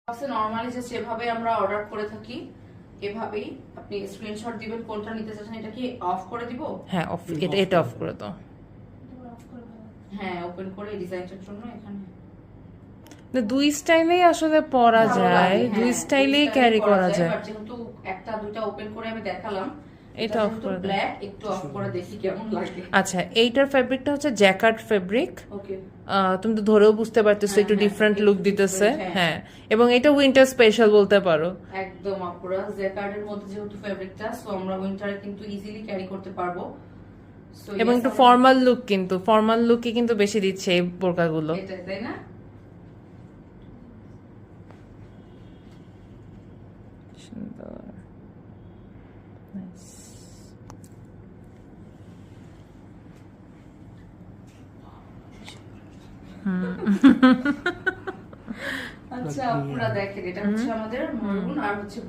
বক্সে নরমালি যে যেভাবে আমরা অর্ডার করে থাকি এভাবেই আপনি স্ক্রিনশট দিবেন কোনটা নিতে চাচ্ছেন। এটা কি অফ করে দিব? হ্যাঁ অফ, এটা অফ করে দাও। হ্যাঁ ওপেন করে ডিজাইনটার জন্য এখানে দুই স্টাইলেই আসলে পরা ভালো যায়, লাগে, দুই হ্যাঁ, স্টাইলেই দুই ক্যারি স্টাইলে করা যায়। বাট যেহেতু একটা দুইটা ওপেন করে আমি দেখালাম, এটা অফ করে দাও। ব্ল্যাক একটু অফ করে দেখি কেমন লাগে। আচ্ছা, এইটার ফেব্রিকটা হচ্ছে জ্যাকার্ড ফেব্রিক। ওকে, তুমি তো ধরেও বুঝতে পারতেছো একটু হ্যাঁ, ডিফারেন্ট একটু লুক দিতেছে। different, হ্যাঁ, এবং এটা উইন্টার স্পেশাল বলতে পারো। একদম আপুরা জ্যাকার্ডের মধ্যে যেহেতু ফেব্রিকটা, সো আমরা উইন্টারে কিন্তু ইজিলি ক্যারি করতে পারবো। So, এবং yes, একটু আমরা- ফর্মাল লুক, কিন্তু ফর্মাল লুকই কিন্তু বেশি দিচ্ছে এই বোরকাগুলো। এটাই, তাই না? সুন্দর, নাইস। আচ্ছা আপুরা দেখেন, এটা হচ্ছে আমাদের মরুন আর হচ্ছে